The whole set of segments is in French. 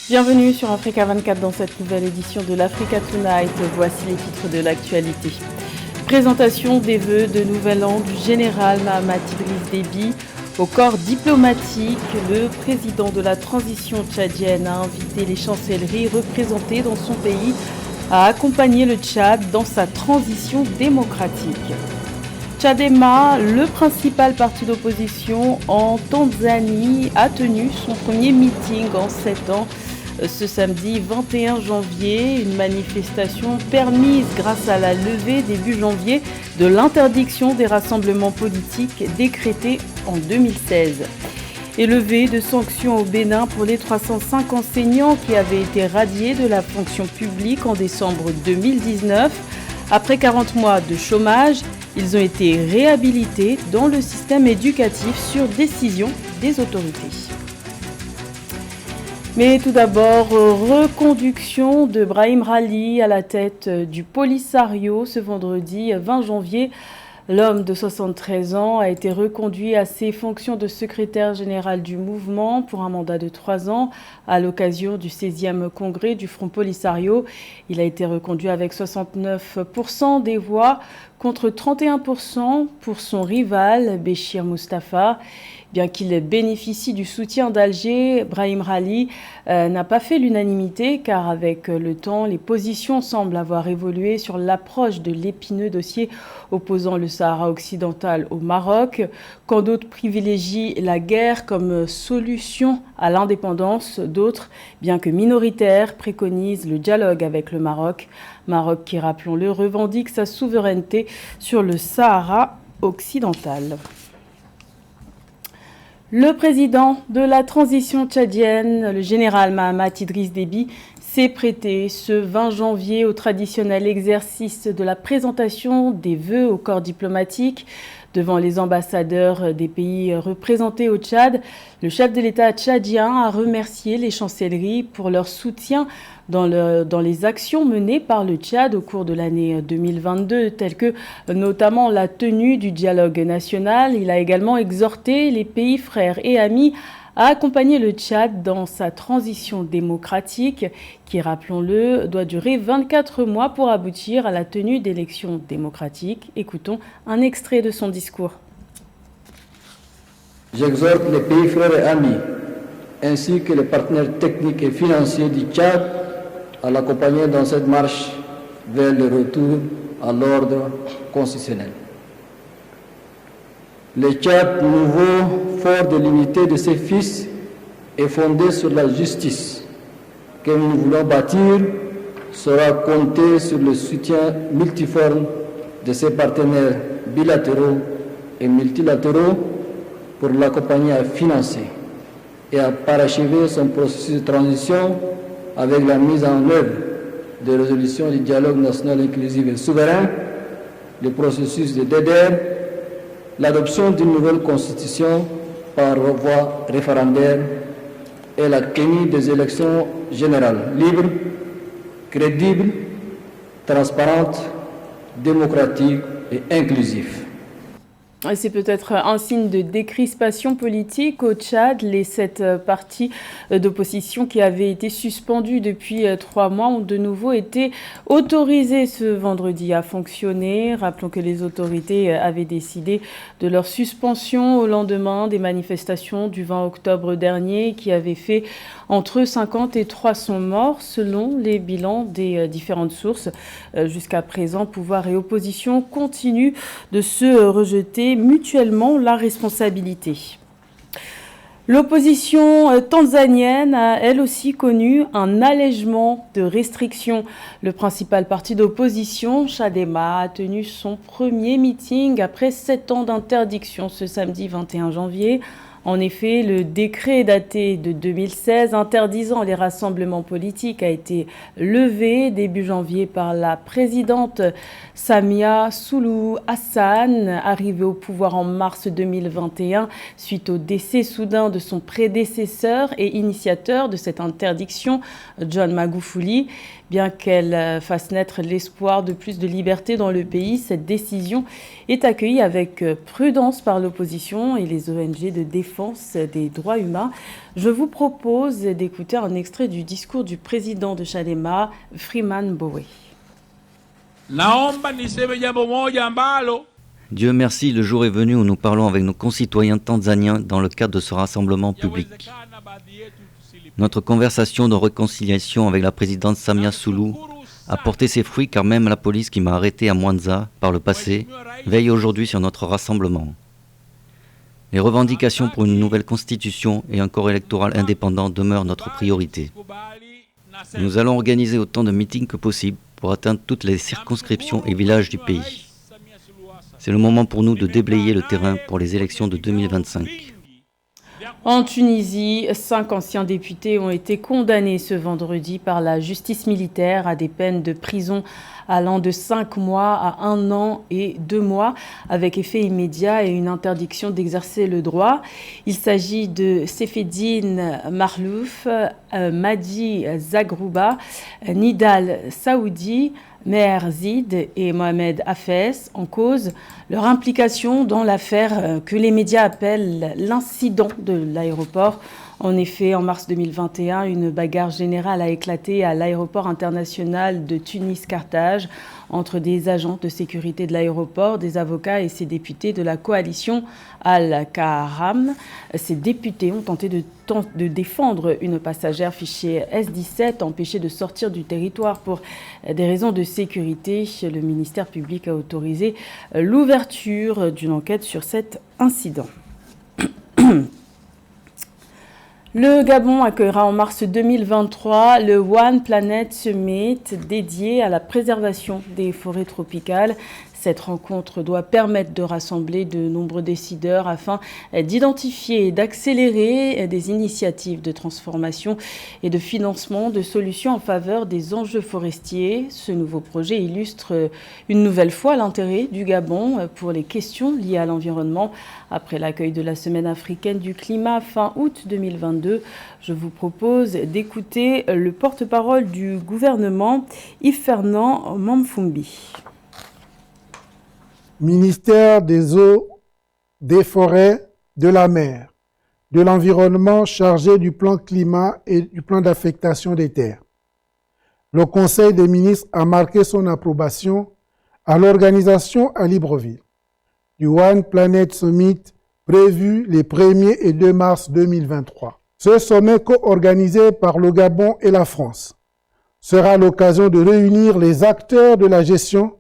Bienvenue sur Africa 24 dans cette nouvelle édition de l'Africa Tonight. Voici les titres de l'actualité. Présentation des vœux de Nouvel An du général Mahamat Idriss Déby au corps diplomatique. Le président de la transition tchadienne a invité les chancelleries représentées dans son pays à accompagner le Tchad dans sa transition démocratique. Chadema, le principal parti d'opposition en Tanzanie, a tenu son premier meeting en 7 ans. Ce samedi 21 janvier, une manifestation permise grâce à la levée début janvier de l'interdiction des rassemblements politiques décrétée en 2016. Et levée de sanctions au Bénin pour les 305 enseignants qui avaient été radiés de la fonction publique en décembre 2019. Après 40 mois de chômage, ils ont été réhabilités dans le système éducatif sur décision des autorités. Mais tout d'abord, reconduction de Brahim Rally à la tête du Polisario ce vendredi 20 janvier. L'homme de 73 ans a été reconduit à ses fonctions de secrétaire général du mouvement pour un mandat de 3 ans à l'occasion du 16e congrès du Front Polisario. Il a été reconduit avec 69% des voix contre 31% pour son rival Béchir Moustapha. Bien qu'il bénéficie du soutien d'Alger, Brahim Rally n'a pas fait l'unanimité car avec le temps, les positions semblent avoir évolué sur l'approche de l'épineux dossier opposant le Sahara occidental au Maroc. Quand d'autres privilégient la guerre comme solution à l'indépendance, d'autres, bien que minoritaires, préconisent le dialogue avec le Maroc. Maroc qui, rappelons-le, revendique sa souveraineté sur le Sahara occidental. Le président de la transition tchadienne, le général Mahamat Idriss Déby, s'est prêté ce 20 janvier au traditionnel exercice de la présentation des vœux au corps diplomatique. Devant les ambassadeurs des pays représentés au Tchad, le chef de l'État tchadien a remercié les chancelleries pour leur soutien dans les actions menées par le Tchad au cours de l'année 2022, telles que notamment la tenue du dialogue national. Il a également exhorté les pays frères et amis à accompagner le Tchad dans sa transition démocratique qui, rappelons-le, doit durer 24 mois pour aboutir à la tenue d'élections démocratiques. Écoutons un extrait de son discours. J'exhorte les pays frères et amis, ainsi que les partenaires techniques et financiers du Tchad à l'accompagner dans cette marche vers le retour à l'ordre constitutionnel. Le Tchad nouveau, fort de l'unité de ses fils, est fondé sur la justice que nous voulons bâtir, saura compter sur le soutien multiforme de ses partenaires bilatéraux et multilatéraux pour l'accompagner à financer et à parachever son processus de transition avec la mise en œuvre des résolutions du dialogue national inclusif et souverain, le processus de DDR, l'adoption d'une nouvelle constitution par voie référendaire et la tenue des élections générales libres, crédibles, transparentes, démocratiques et inclusives. C'est peut-être un signe de décrispation politique au Tchad. Les 7 partis d'opposition qui avaient été suspendus depuis 3 mois ont de nouveau été autorisés ce vendredi à fonctionner. Rappelons que les autorités avaient décidé de leur suspension au lendemain des manifestations du 20 octobre dernier qui avaient fait entre 50 et 300 morts selon les bilans des différentes sources. Jusqu'à présent, pouvoir et opposition continuent de se rejeter mutuellement la responsabilité. L'opposition tanzanienne a elle aussi connu un allègement de restrictions. Le principal parti d'opposition, Chadema, a tenu son premier meeting après 7 ans d'interdiction ce samedi 21 janvier. En effet, le décret daté de 2016 interdisant les rassemblements politiques a été levé début janvier par la présidente Samia Suluhu Hassan, arrivée au pouvoir en mars 2021 suite au décès soudain de son prédécesseur et initiateur de cette interdiction, John Magufuli. Bien qu'elle fasse naître l'espoir de plus de liberté dans le pays, cette décision est accueillie avec prudence par l'opposition et les ONG de défense défense des droits humains. Je vous propose d'écouter un extrait du discours du président de Chadema, Freeman Mbowe. Dieu merci, le jour est venu où nous parlons avec nos concitoyens tanzaniens dans le cadre de ce rassemblement public. Notre conversation de réconciliation avec la présidente Samia Suluhu a porté ses fruits car même la police qui m'a arrêté à Mwanza par le passé veille aujourd'hui sur notre rassemblement. Les revendications pour une nouvelle constitution et un corps électoral indépendant demeurent notre priorité. Nous allons organiser autant de meetings que possible pour atteindre toutes les circonscriptions et villages du pays. C'est le moment pour nous de déblayer le terrain pour les élections de 2025. En Tunisie, 5 anciens députés ont été condamnés ce vendredi par la justice militaire à des peines de prison allant de 5 mois à 1 an et 2 mois, avec effet immédiat et une interdiction d'exercer le droit. Il s'agit de Sefeddine Marlouf, Madi Zagrouba, Nidal Saoudi, Meher Zid et Mohamed Hafez, en cause leur implication dans l'affaire que les médias appellent l'incident de l'aéroport. En effet, en mars 2021, une bagarre générale a éclaté à l'aéroport international de Tunis-Carthage entre des agents de sécurité de l'aéroport, des avocats et ces députés de la coalition Al-Kahram. Ces députés ont tenté de défendre une passagère fichée S-17 empêchée de sortir du territoire pour des raisons de sécurité. Le ministère public a autorisé l'ouverture d'une enquête sur cet incident. Le Gabon accueillera en mars 2023 le One Planet Summit dédié à la préservation des forêts tropicales. Cette rencontre doit permettre de rassembler de nombreux décideurs afin d'identifier et d'accélérer des initiatives de transformation et de financement de solutions en faveur des enjeux forestiers. Ce nouveau projet illustre une nouvelle fois l'intérêt du Gabon pour les questions liées à l'environnement. Après l'accueil de la Semaine africaine du climat fin août 2022, je vous propose d'écouter le porte-parole du gouvernement, Yves-Fernand Mamfumbi. Ministère des eaux, des forêts, de la mer, de l'environnement chargé du plan climat et du plan d'affectation des terres. Le Conseil des ministres a marqué son approbation à l'organisation à Libreville du One Planet Summit prévu les 1er et 2 mars 2023. Ce sommet co-organisé par le Gabon et la France sera l'occasion de réunir les acteurs de la gestion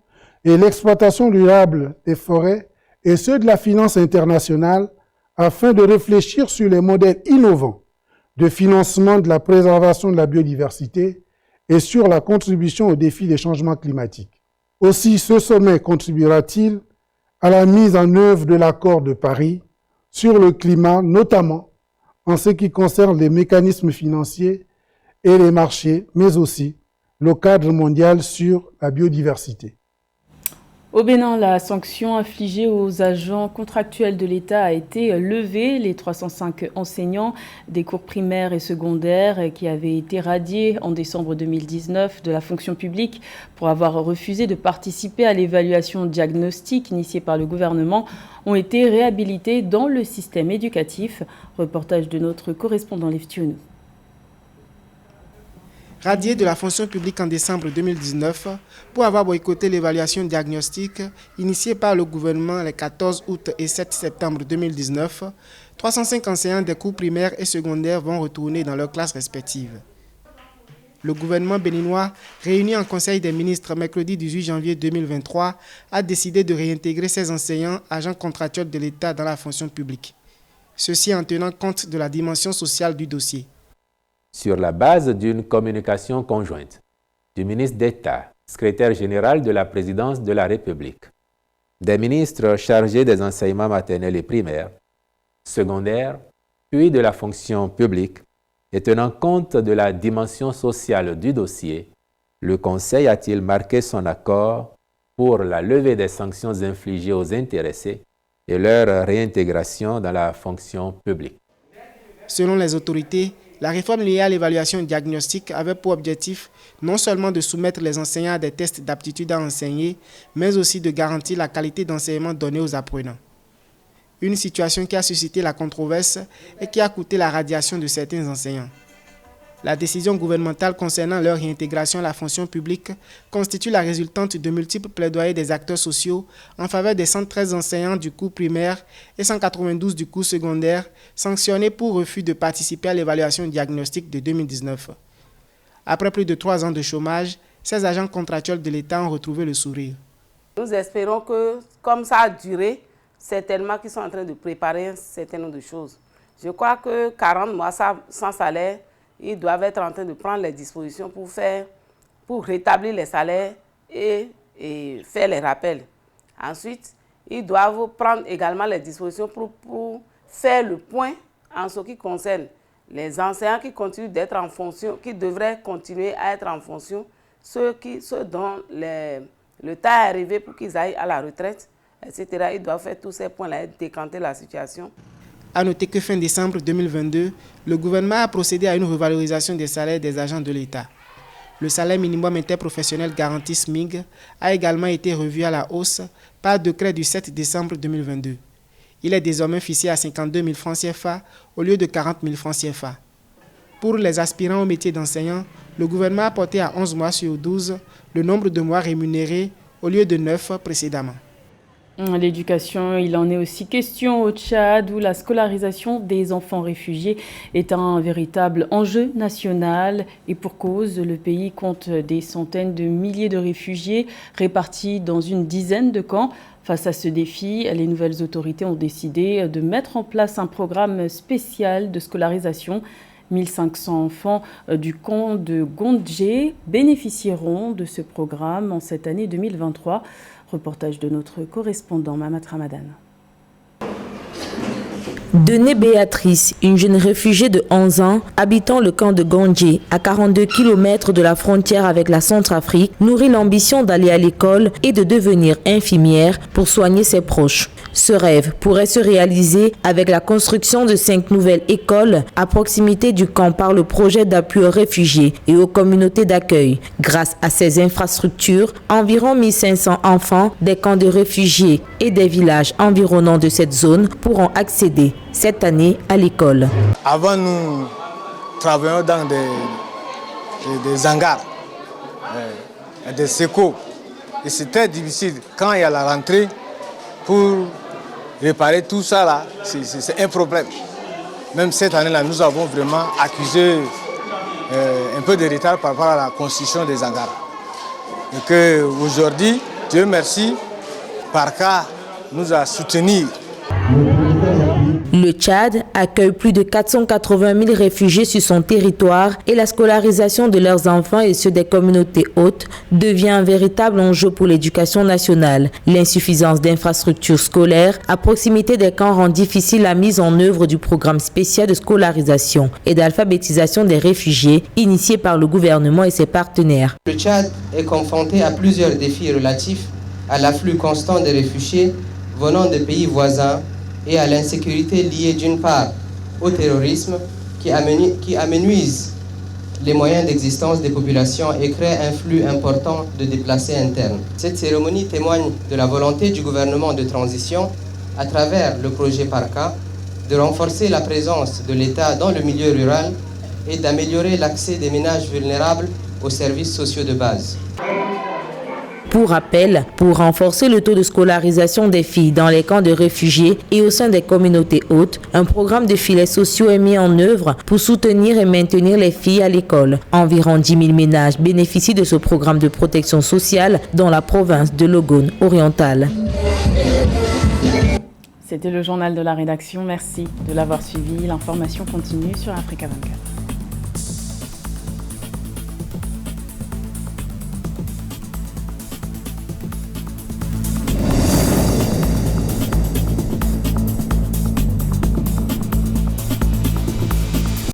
et l'exploitation durable des forêts et ceux de la finance internationale afin de réfléchir sur les modèles innovants de financement de la préservation de la biodiversité et sur la contribution aux défis des changements climatiques. Aussi, ce sommet contribuera-t-il à la mise en œuvre de l'accord de Paris sur le climat, notamment en ce qui concerne les mécanismes financiers et les marchés, mais aussi le cadre mondial sur la biodiversité. Au Bénin, la sanction infligée aux agents contractuels de l'État a été levée. Les 305 enseignants des cours primaires et secondaires qui avaient été radiés en décembre 2019 de la fonction publique pour avoir refusé de participer à l'évaluation diagnostique initiée par le gouvernement ont été réhabilités dans le système éducatif. Reportage de notre correspondant Lev Thionou. Radié de la fonction publique en décembre 2019 pour avoir boycotté l'évaluation diagnostique initiée par le gouvernement les 14 août et 7 septembre 2019, 305 enseignants des cours primaires et secondaires vont retourner dans leurs classes respectives. Le gouvernement béninois, réuni en Conseil des ministres mercredi 18 janvier 2023, a décidé de réintégrer ces enseignants agents contractuels de l'État dans la fonction publique. Ceci en tenant compte de la dimension sociale du dossier. Sur la base d'une communication conjointe du ministre d'État, secrétaire général de la présidence de la République, des ministres chargés des enseignements maternels et primaires, secondaires, puis de la fonction publique, et tenant compte de la dimension sociale du dossier, le Conseil a-t-il marqué son accord pour la levée des sanctions infligées aux intéressés et leur réintégration dans la fonction publique. Selon les autorités, la réforme liée à l'évaluation diagnostique avait pour objectif non seulement de soumettre les enseignants à des tests d'aptitude à enseigner, mais aussi de garantir la qualité d'enseignement donné aux apprenants. une situation qui a suscité la controverse et qui a coûté la radiation de certains enseignants. La décision gouvernementale concernant leur réintégration à la fonction publique constitue la résultante de multiples plaidoyers des acteurs sociaux en faveur des 113 enseignants du cours primaire et 192 du cours secondaire sanctionnés pour refus de participer à l'évaluation diagnostique de 2019. Après plus de 3 ans de chômage, ces agents contractuels de l'État ont retrouvé le sourire. Nous espérons que, comme ça a duré, certainement qu'ils sont en train de préparer un certain nombre de choses. Je crois que 40 mois sans salaire, ils doivent être en train de prendre les dispositions pour rétablir les salaires et faire les rappels. Ensuite, ils doivent prendre également les dispositions pour faire le point en ce qui concerne les enseignants qui continuent d'être en fonction, qui devraient continuer à être en fonction, ceux dont le temps est arrivé pour qu'ils aillent à la retraite, etc. Ils doivent faire tous ces points-là et décanter la situation. A noter que fin décembre 2022, le gouvernement a procédé à une revalorisation des salaires des agents de l'État. Le salaire minimum interprofessionnel garanti SMIG a également été revu à la hausse par décret du 7 décembre 2022. Il est désormais fixé à 52 000 francs CFA au lieu de 40 000 francs CFA. Pour les aspirants au métier d'enseignant, le gouvernement a porté à 11 mois sur 12 le nombre de mois rémunérés au lieu de 9 précédemment. L'éducation, il en est aussi question au Tchad où la scolarisation des enfants réfugiés est un véritable enjeu national et pour cause, le pays compte des centaines de milliers de réfugiés répartis dans une dizaine de camps. Face à ce défi, les nouvelles autorités ont décidé de mettre en place un programme spécial de scolarisation. 1500 enfants du camp de Gondje bénéficieront de ce programme en cette année 2023. Reportage de notre correspondant Mamat Ramadan. Dené Béatrice, une jeune réfugiée de 11 ans, habitant le camp de Gondje, à 42 km de la frontière avec la Centrafrique, nourrit l'ambition d'aller à l'école et de devenir infirmière pour soigner ses proches. Ce rêve pourrait se réaliser avec la construction de 5 nouvelles écoles à proximité du camp par le projet d'appui aux réfugiés et aux communautés d'accueil. Grâce à ces infrastructures, environ 1500 enfants des camps de réfugiés et des villages environnants de cette zone pourront accéder cette année à l'école. Avant, nous travaillions dans des hangars, des sécos. Et c'est très difficile quand il y a la rentrée pour réparer tout ça là, c'est un problème. Même cette année-là, nous avons vraiment accusé un peu de retard par rapport à la construction des hangars. Et qu'aujourd'hui, Dieu merci, Parca nous a soutenus. Le Tchad accueille plus de 480 000 réfugiés sur son territoire et la scolarisation de leurs enfants et ceux des communautés hôtes devient un véritable enjeu pour l'éducation nationale. L'insuffisance d'infrastructures scolaires à proximité des camps rend difficile la mise en œuvre du programme spécial de scolarisation et d'alphabétisation des réfugiés initié par le gouvernement et ses partenaires. Le Tchad est confronté à plusieurs défis relatifs à l'afflux constant des réfugiés venant des pays voisins et à l'insécurité liée d'une part au terrorisme qui amenuise les moyens d'existence des populations et crée un flux important de déplacés internes. Cette cérémonie témoigne de la volonté du gouvernement de transition à travers le projet Parca de renforcer la présence de l'État dans le milieu rural et d'améliorer l'accès des ménages vulnérables aux services sociaux de base. Pour rappel, pour renforcer le taux de scolarisation des filles dans les camps de réfugiés et au sein des communautés hôtes, un programme de filets sociaux est mis en œuvre pour soutenir et maintenir les filles à l'école. Environ 10 000 ménages bénéficient de ce programme de protection sociale dans la province de Logone orientale. C'était le journal de la rédaction. Merci de l'avoir suivi. L'information continue sur Africa 24.